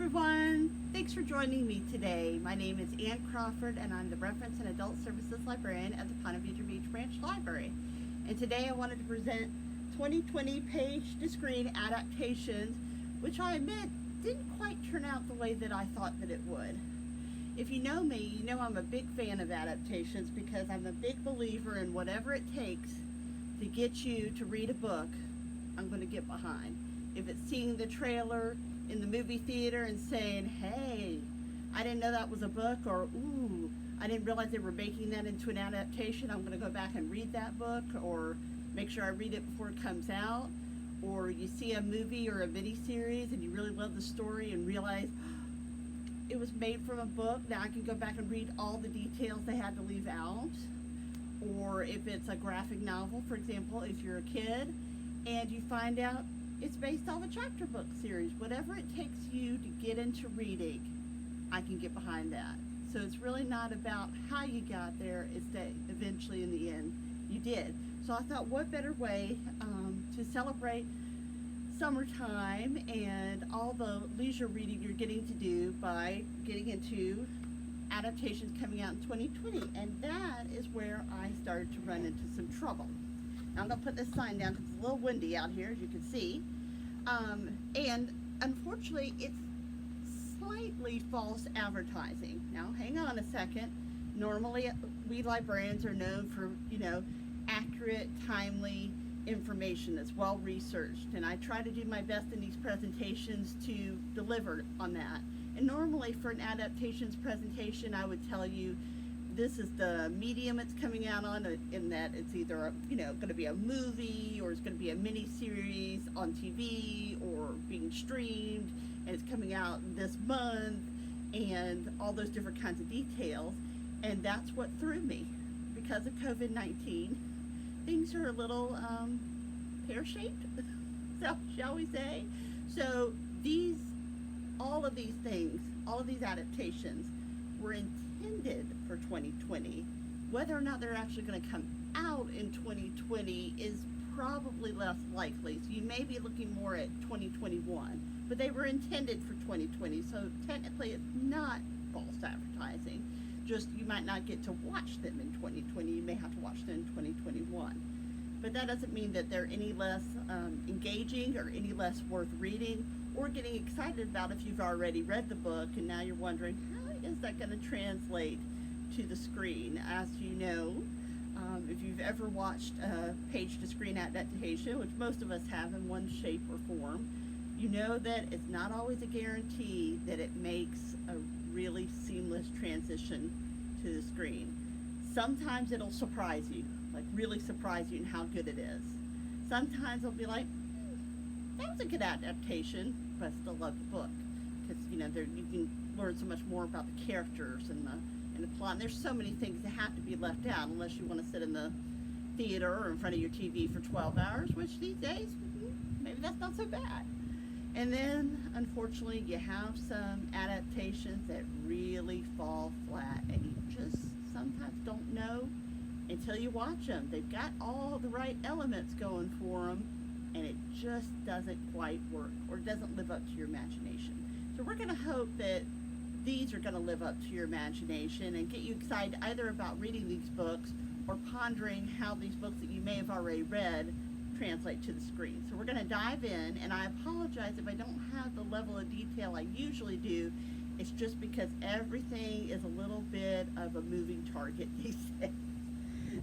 everyone. Thanks for joining me today. My name is Ann Crawford and I'm the Reference and Adult Services Librarian at the Ponte Vedra Beach Branch Library. And today I wanted to present 2020 page-to-screen adaptations, which I admit didn't quite turn out the way that I thought that it would. If you know me, you know I'm a big fan of adaptations because I'm a big believer in whatever it takes to get you to read a book, I'm going to get behind. If it's seeing the trailer in the movie theater and saying, hey, I didn't know that was a book, or ooh, I didn't realize they were making that into an adaptation, I'm going to go back and read that book, or make sure I read it before it comes out. Or you see a movie or a miniseries and you really love the story and realize it was made from a book, now I can go back and read all the details they had to leave out. Or if it's a graphic novel, for example, if you're a kid and you find out it's based off a chapter book series. Whatever it takes you to get into reading, I can get behind that. So it's really not about how you got there, it's that eventually in the end you did. So I thought, what better way to celebrate summertime and all the leisure reading you're getting to do by getting into adaptations coming out in 2020. And that is where I started to run into some trouble. Now I'm going to put this sign down because it's a little windy out here, as you can see. And unfortunately, it's slightly false advertising. Now, hang on a second. Normally, we librarians are known for, accurate, timely information that's well researched. And I try to do my best in these presentations to deliver on that. And normally, for an adaptations presentation, I would tell you, this is the medium it's coming out on, in that it's either going to be a movie, or it's going to be a mini series on TV or being streamed, and it's coming out this month, and all those different kinds of details. And that's what threw me. Because of COVID-19, things are a little pear-shaped, so shall we say. So all of these things, all of these adaptations were intended for 2020. Whether or not they're actually going to come out in 2020 is probably less likely. So you may be looking more at 2021, but they were intended for 2020. So technically it's not false advertising. Just you might not get to watch them in 2020. You may have to watch them in 2021. But that doesn't mean that they're any less engaging or any less worth reading or getting excited about if you've already read the book and now you're wondering, how is that going to translate to the screen? As you know, if you've ever watched a page-to-screen adaptation, which most of us have in one shape or form, you know that it's not always a guarantee that it makes a really seamless transition to the screen. Sometimes it'll surprise you, like really surprise you in how good it is. Sometimes it'll be like, that was a good adaptation, but I still love the book. Because, you can learn so much more about the characters and the plot. And there's so many things that have to be left out unless you want to sit in the theater or in front of your TV for 12 hours, which these days, maybe that's not so bad. And then, unfortunately, you have some adaptations that really fall flat, and you just sometimes don't know until you watch them. They've got all the right elements going for them, and it just doesn't quite work, or doesn't live up to your imagination. So we're going to hope that these are going to live up to your imagination and get you excited either about reading these books or pondering how these books that you may have already read translate to the screen. So we're going to dive in, and I apologize if I don't have the level of detail I usually do. It's just because everything is a little bit of a moving target these days.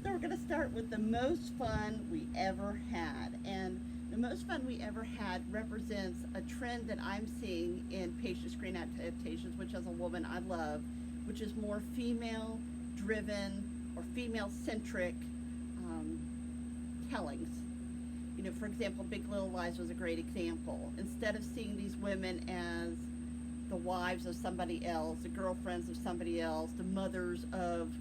So we're going to start with the most fun we ever had. And the most fun we ever had represents a trend that I'm seeing in page-to-screen adaptations, which as a woman I love, which is more female-driven or female-centric tellings. For example, Big Little Lies was a great example. Instead of seeing these women as the wives of somebody else, the girlfriends of somebody else, the mothers of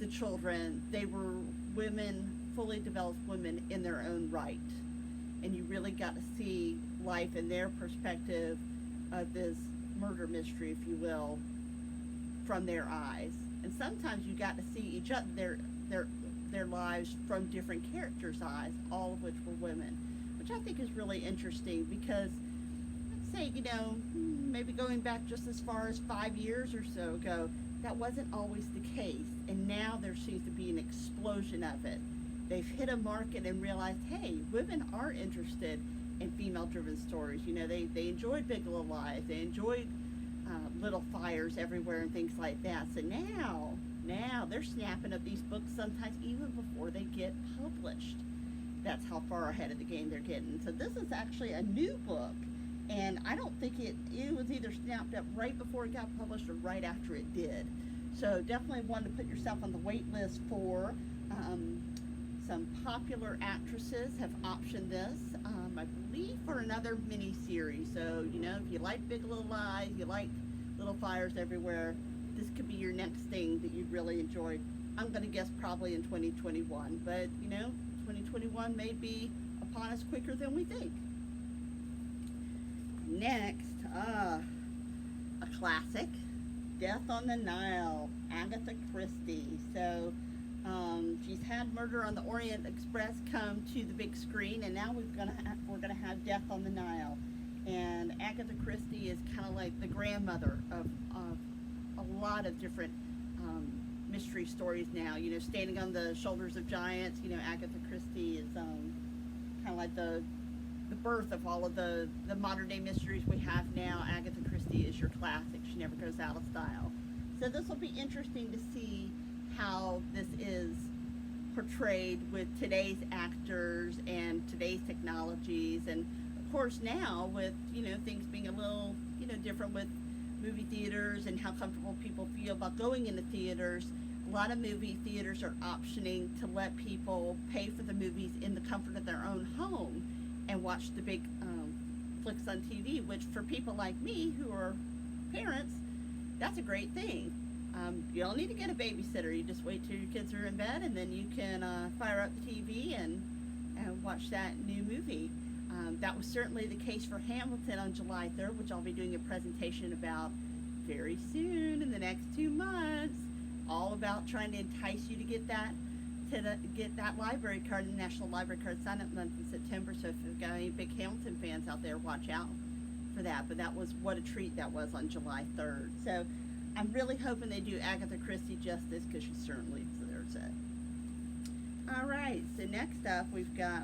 the children, they were women, fully developed women in their own right. And you really got to see life in their perspective of this murder mystery, if you will, from their eyes. And sometimes you got to see each other, their lives from different characters' eyes, all of which were women, which I think is really interesting because, let's say, maybe going back just as far as 5 years or so ago, that wasn't always the case. And now there seems to be an explosion of it. They've hit a market and realized, hey, women are interested in female-driven stories. You know, they enjoyed Big Little Lies. They enjoyed Little Fires Everywhere and things like that. So now they're snapping up these books sometimes even before they get published. That's how far ahead of the game they're getting. So this is actually a new book, and I don't think it was either snapped up right before it got published or right after it did. So definitely want to put yourself on the wait list for some popular actresses have optioned this, I believe, for another mini-series. So, you know, if you like Big Little Lies, you like Little Fires Everywhere, this could be your next thing that you'd really enjoy. I'm going to guess probably in 2021, but, you know, 2021 may be upon us quicker than we think. Next, a classic, Death on the Nile, Agatha Christie. So, she's had Murder on the Orient Express come to the big screen, and now we're gonna have Death on the Nile. And Agatha Christie is kind of like the grandmother of a lot of different mystery stories now. You know, Standing on the Shoulders of Giants. You know, Agatha Christie is kind of like the birth of all of the modern day mysteries we have now. Agatha Christie is your classic. She never goes out of style. So this will be interesting to see how this is portrayed with today's actors and today's technologies, and of course now with, you know, things being a little, you know, different with movie theaters and how comfortable people feel about going into theaters. A lot of movie theaters are optioning to let people pay for the movies in the comfort of their own home and watch the big flicks on TV, which for people like me who are parents, that's a great thing. You don't need to get a babysitter. You just wait till your kids are in bed, and then you can fire up the TV and watch that new movie. That was certainly the case for Hamilton on July 3rd, which I'll be doing a presentation about very soon in the next 2 months, all about trying to entice you to get that library card, the National Library Card sign-up month in September. So if you've got any big Hamilton fans out there, watch out for that. But that was what a treat that was on July 3rd. So I'm really hoping they do Agatha Christie justice, because she certainly deserves it. All right, so next up we've got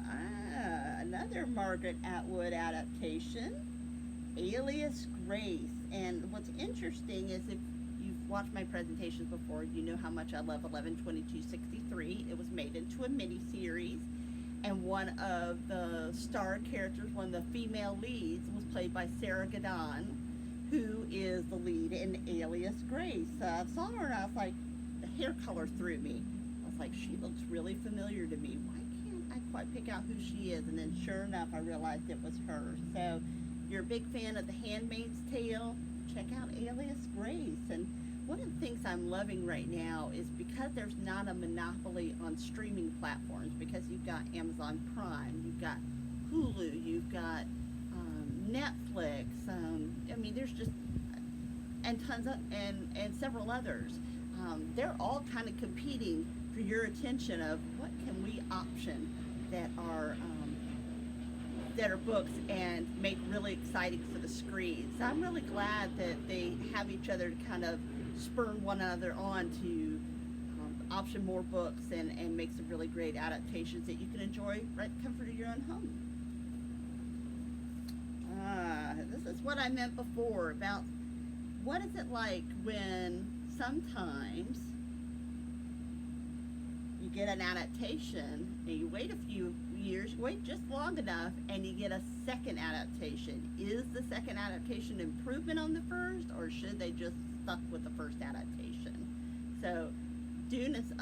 another Margaret Atwood adaptation, Alias Grace. And what's interesting is, if you've watched my presentations before, you know how much I love 11/22/63. It was made into a mini-series, and one of the star characters, one of the female leads, was played by Sarah Gadon, who is the lead in Alias Grace. I saw her and I was like, the hair color threw me. I was like, she looks really familiar to me. Why can't I quite pick out who she is? And then sure enough, I realized it was her. So if you're a big fan of The Handmaid's Tale, check out Alias Grace. And one of the things I'm loving right now is, because there's not a monopoly on streaming platforms, because you've got Amazon Prime, you've got Hulu, you've got Netflix, I mean, there's just, and tons of, and several others. They're all kind of competing for your attention of what can we option that are books and make really exciting for the screen. So I'm really glad that they have each other to kind of spur one another on to option more books and make some really great adaptations that you can enjoy right in the comfort of your own home. This is what I meant before about what is it like when sometimes you get an adaptation and you wait a few years, wait just long enough, and you get a second adaptation. Is the second adaptation improvement on the first, or should they just stuck with the first adaptation? So Dune is,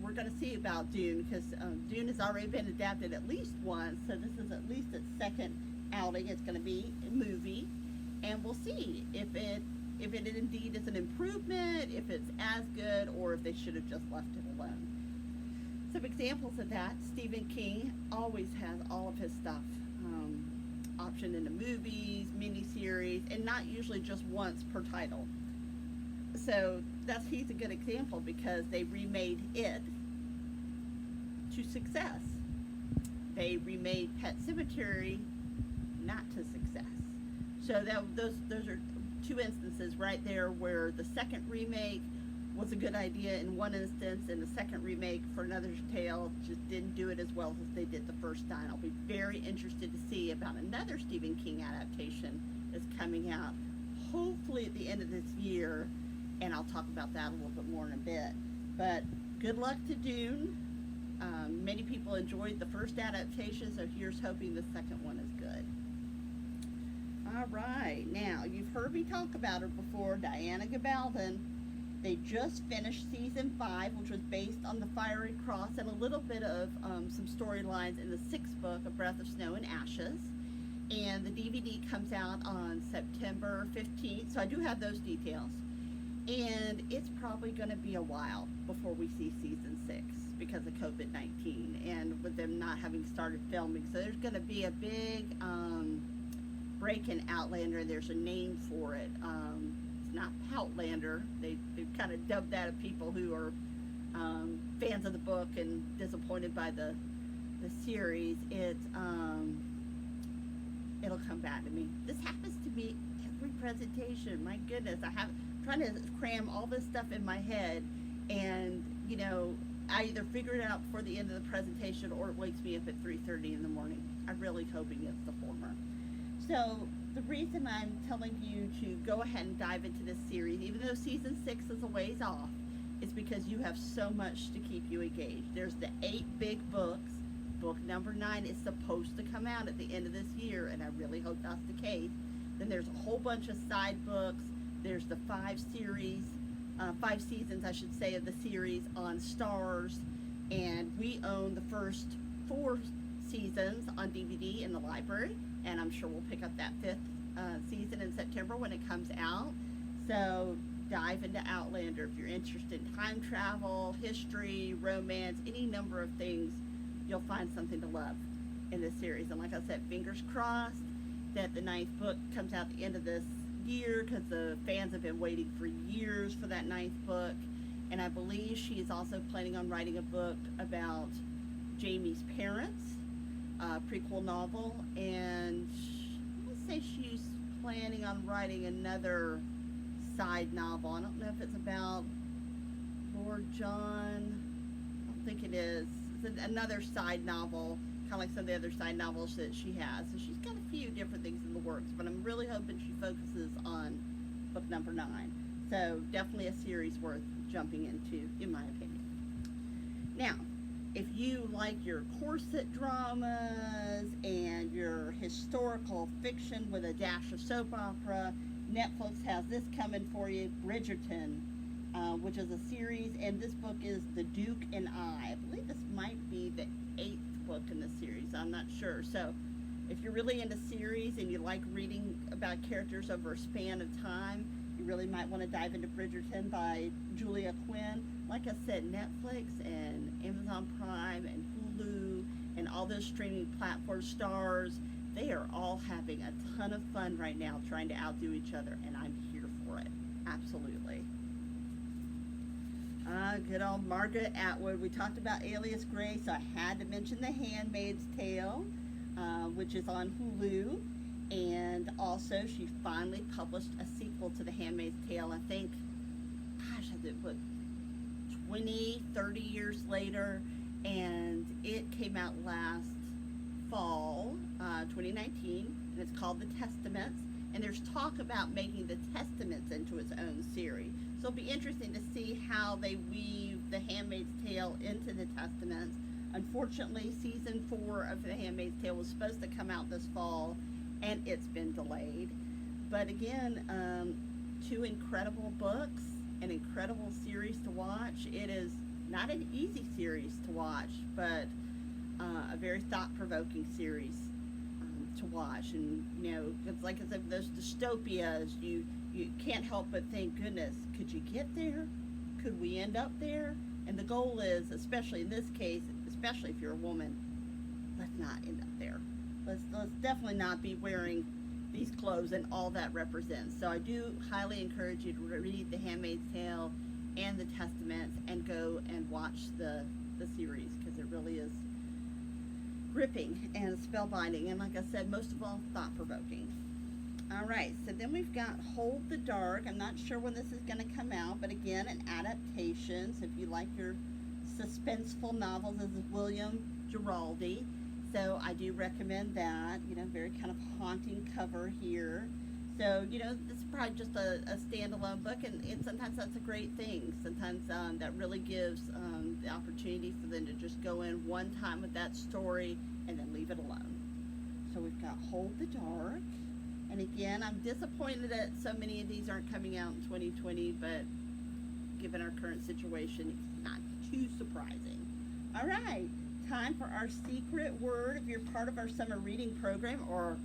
we're going to see about Dune, because Dune has already been adapted at least once, so this is at least its second outing. It's going to be a movie, and we'll see if it indeed is an improvement, if it's as good, or if they should have just left it alone. Some examples of that: Stephen King always has all of his stuff optioned into movies, miniseries, and not usually just once per title. So he's a good example, because they remade it to success. They remade Pet Sematary not to success. So those are two instances right there where the second remake was a good idea in one instance, and the second remake for another tale just didn't do it as well as they did the first time. I'll be very interested to see about another Stephen King adaptation that's coming out, hopefully at the end of this year, and I'll talk about that a little bit more in a bit. But good luck to Dune. Many people enjoyed the first adaptation, so here's hoping the second one is good. All right, now you've heard me talk about her before, Diana Gabaldon. They just finished season 5, which was based on the Fiery Cross and a little bit of some storylines in the 6th book, A Breath of Snow and Ashes. And the DVD comes out on September 15th, so I do have those details. And it's probably going to be a while before we see season 6 because of COVID-19 and with them not having started filming. So there's going to be a big break in Outlander. There's a name for it. It's not Outlander. They've kind of dubbed that of people who are fans of the book and disappointed by the series. It's it'll come back to me. This happens to me every presentation. My goodness, I'm trying to cram all this stuff in my head, and you know, I either figure it out before the end of the presentation or it wakes me up at 3:30 in the morning. I'm really hoping it's the former. So the reason I'm telling you to go ahead and dive into this series, even though season 6 is a ways off, is because you have so much to keep you engaged. There's the 8 big books. Book number 9 is supposed to come out at the end of this year, and I really hope that's the case. Then there's a whole bunch of side books. There's the 5 seasons, I should say, of the series on Stars, and we own the first 4 seasons on DVD in the library, and I'm sure we'll pick up that 5th season in September when it comes out. So dive into Outlander if you're interested in time travel, history, romance, any number of things. You'll find something to love in this series. And like I said, fingers crossed that the 9th book comes out at the end of this year, because the fans have been waiting for years for that 9th book. And I believe she is also planning on writing a book about Jamie's parents, a prequel novel. And I want to say she's planning on writing another side novel. I don't know if it's about Lord John. I don't think it is. Another side novel, kind of like some of the other side novels that she has. So she's got a few different things in the works, but I'm really hoping she focuses on book number 9. So definitely a series worth jumping into, in my opinion. Now, if you like your corset dramas and your historical fiction with a dash of soap opera, Netflix has this coming for you, Bridgerton, which is a series, and this book is The Duke and I believe this might be the 8th book in the series. I'm not sure. So if you're really into series and you like reading about characters over a span of time, you really might want to dive into Bridgerton by Julia Quinn. Like I said, Netflix and Amazon Prime and Hulu and all those streaming platform stars, they are all having a ton of fun right now trying to outdo each other, and I'm here for it. Absolutely. Good old Margaret Atwood. We talked about Alias Grace, so I had to mention The Handmaid's Tale, which is on Hulu. And also, she finally published a sequel to The Handmaid's Tale, I think, gosh, I did, what, 20, 30 years later. And it came out last fall, 2019, and it's called The Testaments. And there's talk about making The Testaments into its own series. So it'll be interesting to see how they weave The Handmaid's Tale into The Testaments. Unfortunately, season 4 of The Handmaid's Tale was supposed to come out this fall, and it's been delayed. But again, 2 incredible books, an incredible series to watch. It is not an easy series to watch, but a very thought-provoking series to watch. And you know, it's like I said, those dystopias, you can't help but think, goodness, could you get there? Could we end up there? And the goal is, especially in this case, especially if you're a woman, let's not end up there. Let's definitely not be wearing these clothes and all that represents. So I do highly encourage you to read The Handmaid's Tale and The Testaments and go and watch the series, because it really is gripping and spellbinding, and like I said, most of all, thought-provoking. All right, so then we've got Hold the Dark. I'm not sure when this is going to come out, but again, an adaptation. So if you like your suspenseful novels, this is William Giraldi. So I do recommend that. You know, very kind of haunting cover here. So, you know, this is probably just a standalone book, and sometimes that's a great thing. Sometimes that really gives the opportunity for them to just go in one time with that story and then leave it alone. So we've got Hold the Dark. And again, I'm disappointed that so many of these aren't coming out in 2020, but given our current situation, it's not too surprising. All right, time for our secret word. If you're part of our summer reading program, or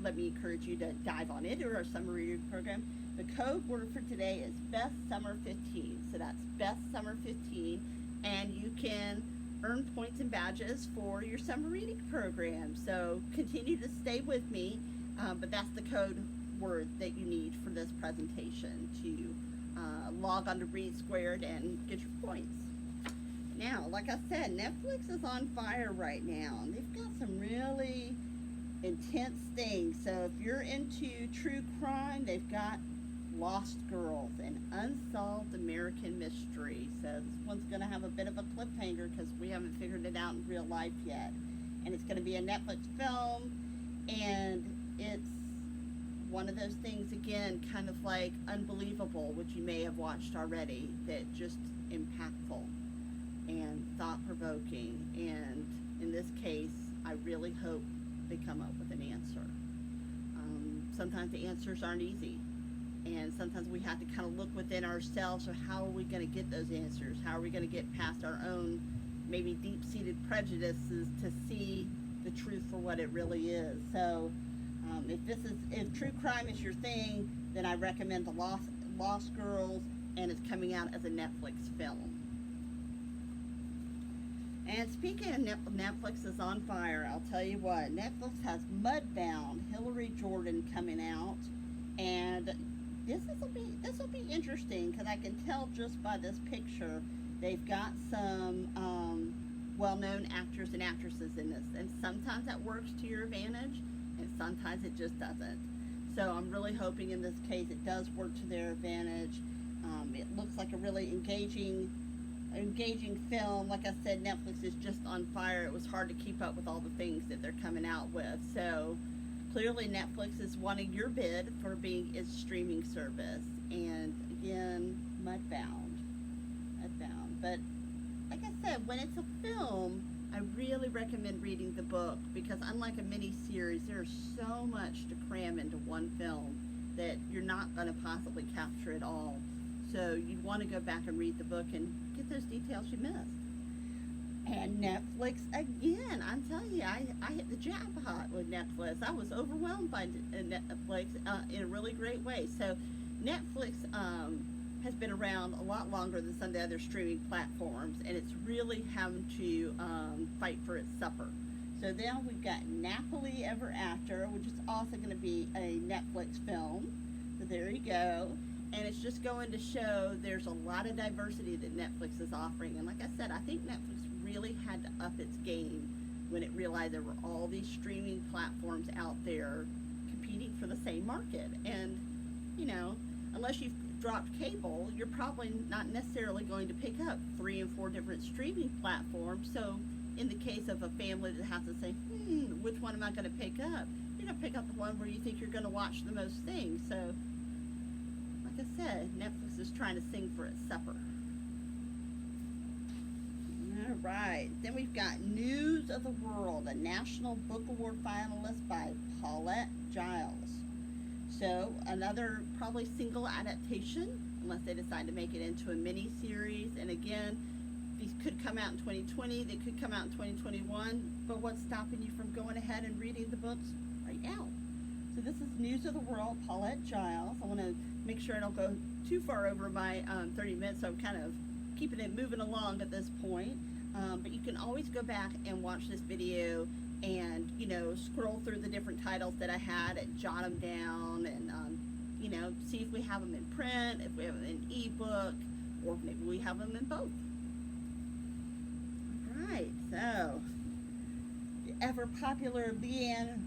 let me encourage you to dive on into our summer reading program, the code word for today is Best Summer 15. So that's Best Summer 15, and you can earn points and badges for your summer reading program. So continue to stay with me. But that's the code word that you need for this presentation to log on to Read Squared and get your points. Now, like I said, Netflix is on fire right now, and they've got some really intense things. So if you're into true crime, they've got Lost Girls, an unsolved American mystery. So this one's going to have a bit of a cliffhanger because we haven't figured it out in real life yet. And it's going to be a Netflix film, and it's one of those things, again, kind of like Unbelievable, which you may have watched already, that just impactful and thought-provoking. And in this case, I really hope they come up with an answer. Sometimes the answers aren't easy, and sometimes we have to kind of look within ourselves. So how are we going to get those answers? How are we going to get past our own maybe deep-seated prejudices to see the truth for what it really is? So if true crime is your thing, then I recommend The Lost Girls, and it's coming out as a Netflix film. And speaking of Netflix is on fire, I'll tell you what, Netflix has Mudbound, Hillary Jordan, coming out, and this will be interesting because I can tell just by this picture they've got some well-known actors and actresses in this, and sometimes that works to your advantage, and sometimes it just doesn't. So I'm really hoping in this case it does work to their advantage. It looks like a really engaging film. Like I said, Netflix is just on fire. It was hard to keep up with all the things that they're coming out with. So clearly Netflix is wanting your bid for being its streaming service. And again, Mudbound. But like I said, when it's a film, I really recommend reading the book, because unlike a mini-series, there's so much to cram into one film that you're not going to possibly capture it all. So you'd want to go back and read the book and get those details you missed. And Netflix, again, I'm telling you, I hit the jackpot with Netflix. I was overwhelmed by Netflix in a really great way. So Netflix has been around a lot longer than some of the other streaming platforms, and it's really having to fight for its supper. So now we've got Napoli Ever After, which is also going to be a Netflix film. So there you go. And it's just going to show there's a lot of diversity that Netflix is offering. And like I said, I think Netflix really had to up its game when it realized there were all these streaming platforms out there competing for the same market. And, you know, unless you've dropped cable, you're probably not necessarily going to pick up 3 and 4 different streaming platforms. So in the case of a family that has to say, which one am I going to pick up? You're going to pick up the one where you think you're going to watch the most things. So like I said, Netflix is trying to sing for its supper. All right, then we've got News of the World, a National Book Award finalist by Paulette Giles. So another probably single adaptation, unless they decide to make it into a mini-series. And again, these could come out in 2020, they could come out in 2021, but what's stopping you from going ahead and reading the books right now? So this is News of the World, Paulette Giles. I want to make sure I don't go too far over my 30 minutes, so I'm kind of keeping it moving along at this point. But you can always go back and watch this video and, you know, scroll through the different titles that I had and jot them down and, you know, see if we have them in print, if we have them in ebook, or maybe we have them in both. All right, so the ever popular Leanne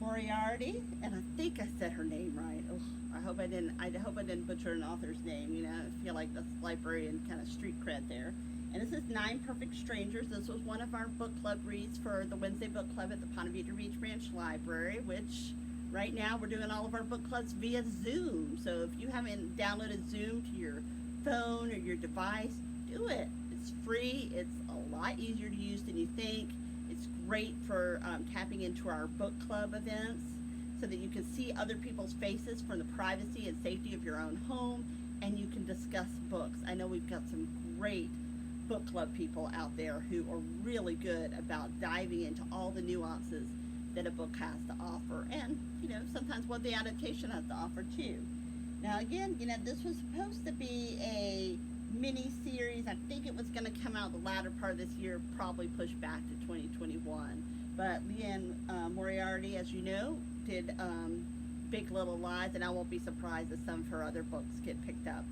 Moriarty, and I think I said her name right. Oh, I hope I didn't. I hope I didn't butcher an author's name. You know, I feel like that's librarian kind of street cred there. And this is Nine Perfect Strangers. This was one of our book club reads for the Wednesday book club at the Ponte Vedra Beach Branch Library, which right now we're doing all of our book clubs via Zoom. So if you haven't downloaded Zoom to your phone or your device, do it. It's free. It's a lot easier to use than you think. It's great for tapping into our book club events so that you can see other people's faces from the privacy and safety of your own home, and you can discuss books. I know we've got some great book club people out there who are really good about diving into all the nuances that a book has to offer, and you know, sometimes what the adaptation has to offer too. Now again, you know, this was supposed to be a mini series. I think it was going to come out the latter part of this year, probably pushed back to 2021. But Leanne Moriarty, as you know, did Big Little Lies, and I won't be surprised if some of her other books get picked up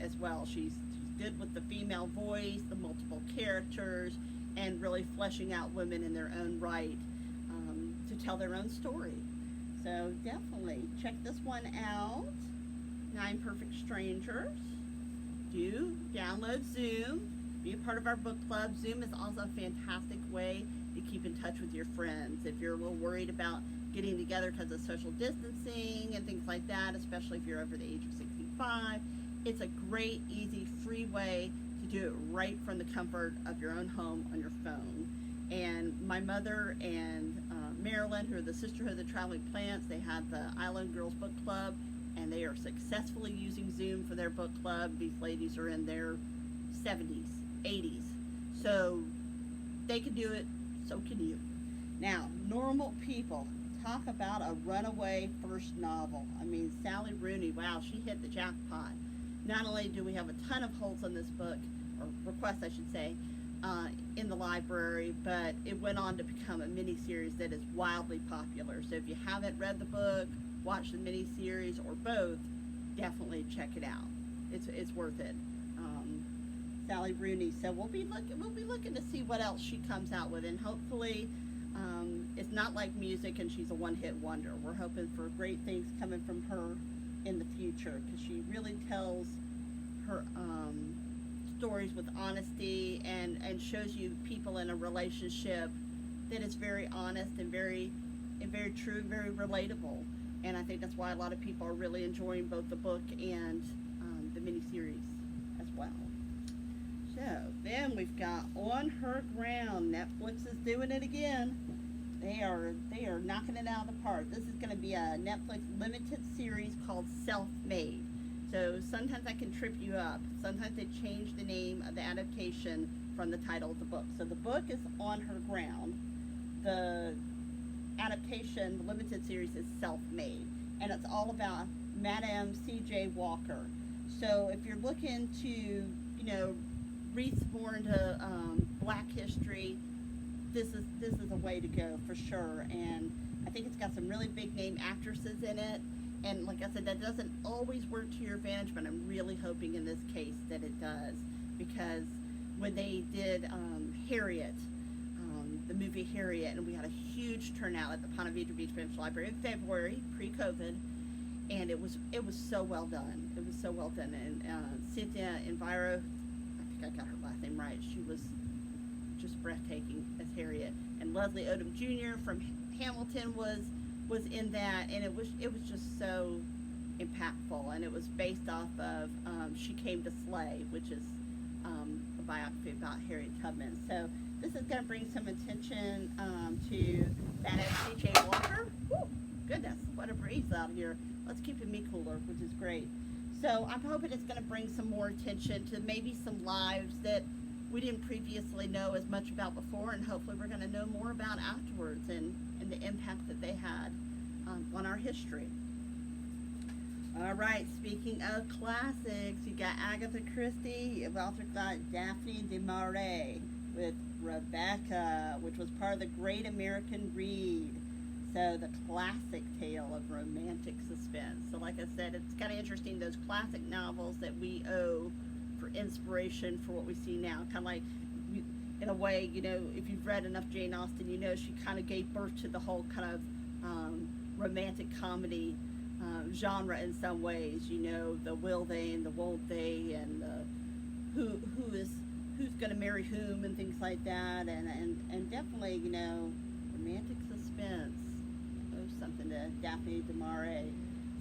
as well. She's good with the female voice, the multiple characters, and really fleshing out women in their own right to tell their own story. So definitely check this one out. Nine Perfect Strangers. Do download Zoom, be a part of our book club. Zoom is also a fantastic way to keep in touch with your friends. If you're a little worried about getting together because of social distancing and things like that, especially if you're over the age of 65, it's a great, easy, free way to do it right from the comfort of your own home on your phone. And my mother and Marilyn, who are the Sisterhood of the Traveling Plants, they have the Island Girls Book Club, and they are successfully using Zoom for their book club. These ladies are in their 70s, 80s. So they can do it, so can you. Now, Normal People. Talk about a runaway first novel. I mean, Sally Rooney, wow, she hit the jackpot. Not only do we have a ton of holds on this book, or requests I should say, in the library, but it went on to become a miniseries that is wildly popular. So if you haven't read the book, watch the miniseries, or both, definitely check it out. It's worth it. Sally Rooney. So we'll be looking to see what else she comes out with, and hopefully it's not like music and she's a one-hit wonder. We're hoping for great things coming from her in the future, because she really tells her stories with honesty and shows you people in a relationship that is very honest and very true, very relatable. And I think that's why a lot of people are really enjoying both the book and the miniseries as well. So then we've got On Her Ground. Netflix is doing it again. They are knocking it out of the park. This is going to be a Netflix limited series called Self-Made. So sometimes I can trip you up. Sometimes they change the name of the adaptation from the title of the book. So the book is On Her Ground. The adaptation, the limited series, is Self-Made, and it's all about Madame C.J. Walker. So if you're looking to, you know, read more into Black history, this is a way to go for sure. And I think it's got some really big name actresses in it. And like I said, that doesn't always work to your advantage, but I'm really hoping in this case that it does, because when they did Harriet, the movie Harriet, and we had a huge turnout at the Ponte Vedra Beach Branch Library in February, pre-COVID, and it was so well done. It was so well done. And Cynthia Enviro, I think I got her last name right, she was just breathtaking as Harriet. And Leslie Odom Jr. from Hamilton was in that, and it was just so impactful. And it was based off of She Came to Slay, which is a biography about Harriet Tubman. So this is going to bring some attention to Madame C.J. Walker. Woo, goodness, what a breeze out here. Let's keep it me cooler, which is great. So I'm hoping it's going to bring some more attention to maybe some lives that we didn't previously know as much about before, and hopefully we're going to know more about afterwards, and the impact that they had on our history. All right, speaking of classics, you got Agatha Christie. You've also got Daphne du Maurier with Rebecca, which was part of the Great American Read. So the classic tale of romantic suspense. So like I said, it's kind of interesting, those classic novels that we owe for inspiration for what we see now. Kind of like, in a way, you know, if you've read enough Jane Austen, you know she kind of gave birth to the whole kind of romantic comedy genre in some ways. You know, the will they and the won't they, and the who's going to marry whom and things like that, and definitely, you know, romantic suspense. Oh, something to Daphne du Maurier.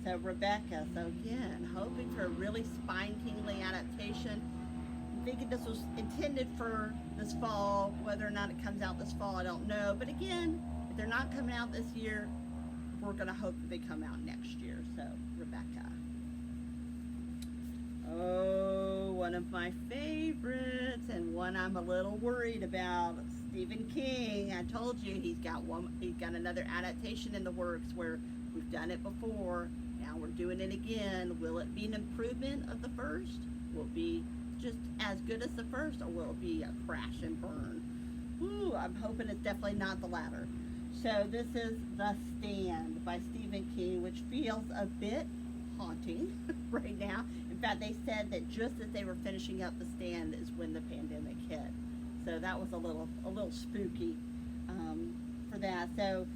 So Rebecca. So again, hoping for a really spine-tingling adaptation. I'm thinking this was intended for this fall. Whether or not it comes out this fall, I don't know. But again, if they're not coming out this year, we're going to hope that they come out next year. So Rebecca. Oh, one of my favorites, and one I'm a little worried about, Stephen King. I told you he's got another adaptation in the works where we've done it before. Now we're doing it again. Will it be an improvement of the first? Will it be just as good as the first, or will it be a crash and burn? Ooh, I'm hoping it's definitely not the latter. So this is The Stand by Stephen King, which feels a bit haunting right now. In fact, they said that just as they were finishing up The Stand is when the pandemic hit. So that was a little spooky for that. So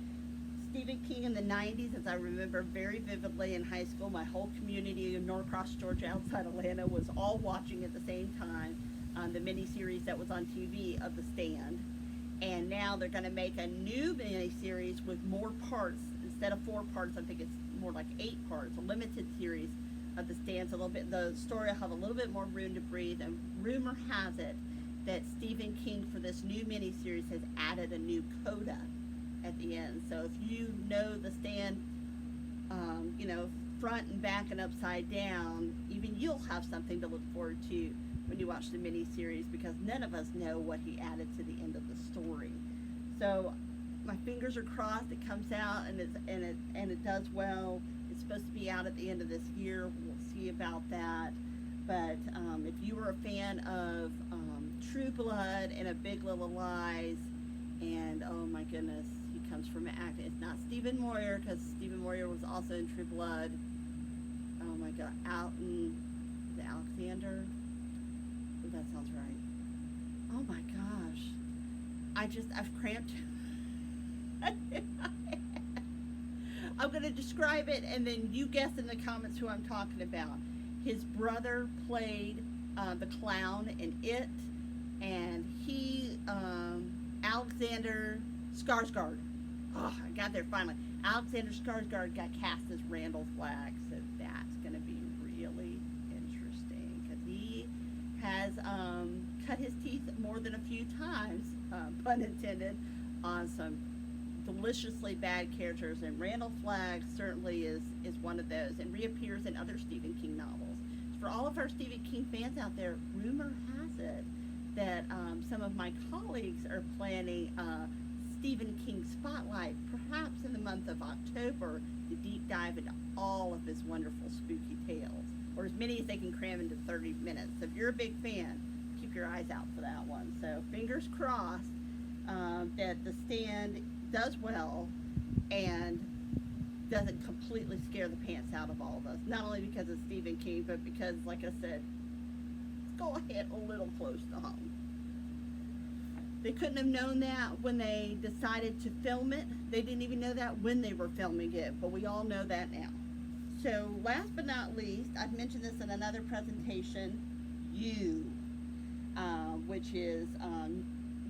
Stephen King in the 90s, as I remember very vividly in high school, my whole community in Norcross, Georgia, outside Atlanta, was all watching at the same time the miniseries that was on TV of The Stand. And now they're going to make a new miniseries with more parts. Instead of 4 parts, I think it's more like 8 parts, a limited series of The Stand. So the story will have a little bit more room to breathe. And rumor has it that Stephen King, for this new miniseries, has added a new coda at the end. So if you know The Stand, you know, front and back and upside down, even you'll have something to look forward to when you watch the miniseries, because none of us know what he added to the end of the story. So my fingers are crossed it comes out and it does well. It's supposed to be out at the end of this year. We'll see about that. But if you were a fan of True Blood and A Big Little Lies, and oh my goodness, he comes from an actor. It's not Stephen Moyer, because Stephen Moyer was also in True Blood. Oh my God, the Alexander. Oh, that sounds right. Oh my gosh, I've cramped. I'm going to describe it, and then you guess in the comments who I'm talking about. His brother played the clown in It, and he, Alexander Skarsgård. Oh, I got there finally. Alexander Skarsgård got cast as Randall Flagg, so that's going to be really interesting, because he has cut his teeth more than a few times, pun intended, on some deliciously bad characters, and Randall Flagg certainly is one of those, and reappears in other Stephen King novels. For all of our Stephen King fans out there, rumor has it that some of my colleagues are planning Stephen King Spotlight, perhaps in the month of October, to deep dive into all of his wonderful spooky tales, or as many as they can cram into 30 minutes. So if you're a big fan, keep your eyes out for that one. So fingers crossed that The Stand does well and doesn't completely scare the pants out of all of us. Not only because of Stephen King, but because, like I said, let's go ahead a little close to home. They couldn't have known that when they decided to film it. They didn't even know that when they were filming it, but we all know that now. So last but not least, I've mentioned this in another presentation, You, which is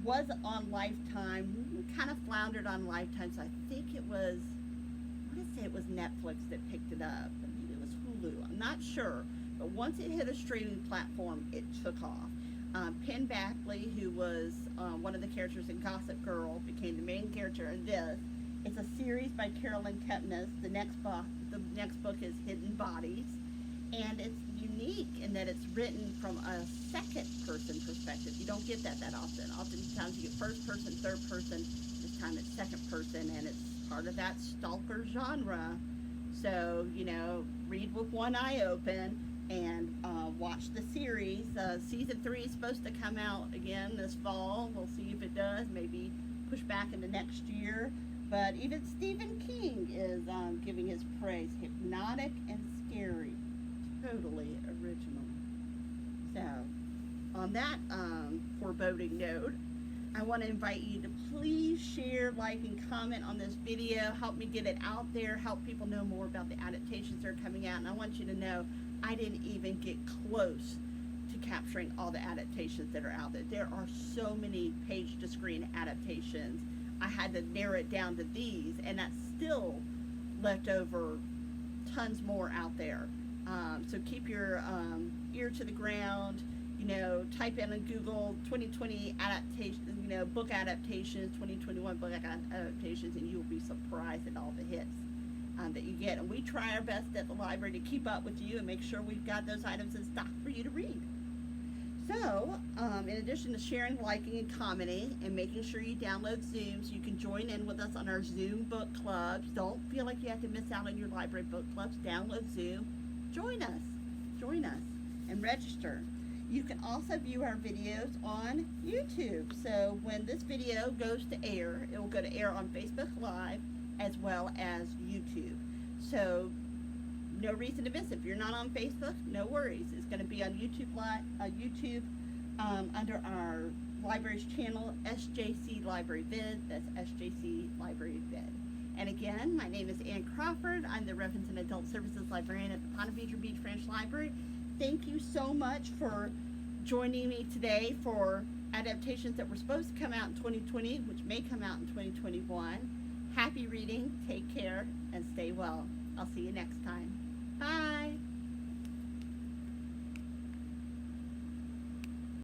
was on Lifetime. We kind of floundered on Lifetime, so I think it was, I want to say it was Netflix that picked it up. Maybe it was Hulu. I'm not sure. But once it hit a streaming platform, it took off. Penn Badgley, who was one of the characters in Gossip Girl, became the main character in this. It's a series by Carolyn Kepnes. The next book is Hidden Bodies. And it's unique in that it's written from a second-person perspective. You don't get that often. Oftentimes you get first person, third person. This time it's second person, and it's part of that stalker genre. So, you know, read with one eye open and watch the series. Season 3 is supposed to come out again this fall. We'll see if it does. Maybe push back into next year. But even Stephen King is giving his praise. Hypnotic and scary. Totally original. So, on that foreboding note, I want to invite you to please share, like, and comment on this video. Help me get it out there. Help people know more about the adaptations that are coming out. And I want you to know I didn't even get close to capturing all the adaptations that are out there. There are so many page-to-screen adaptations. I had to narrow it down to these, and that's still left over tons more out there. So keep your ear to the ground. You know, type in on Google 2020 adaptation, you know, book adaptations, 2021 book adaptations, and you'll be surprised at all the hits that you get. And we try our best at the library to keep up with you and make sure we've got those items in stock for you to read. So, in addition to sharing, liking, and commenting, and making sure you download Zoom so you can join in with us on our Zoom book clubs. Don't feel like you have to miss out on your library book clubs. Download Zoom. Join us, and register. You can also view our videos on YouTube. So when this video goes to air, it will go to air on Facebook Live as well as YouTube. So no reason to miss it. If you're not on Facebook, no worries. It's going to be on YouTube under our library's channel, SJC Library Vid. That's SJC Library Vid. And again, my name is Ann Crawford. I'm the Reference and Adult Services Librarian at the Ponte Vedra Beach Branch Library. Thank you so much for joining me today for adaptations that were supposed to come out in 2020, which may come out in 2021. Happy reading, take care, and stay well. I'll see you next time. Bye.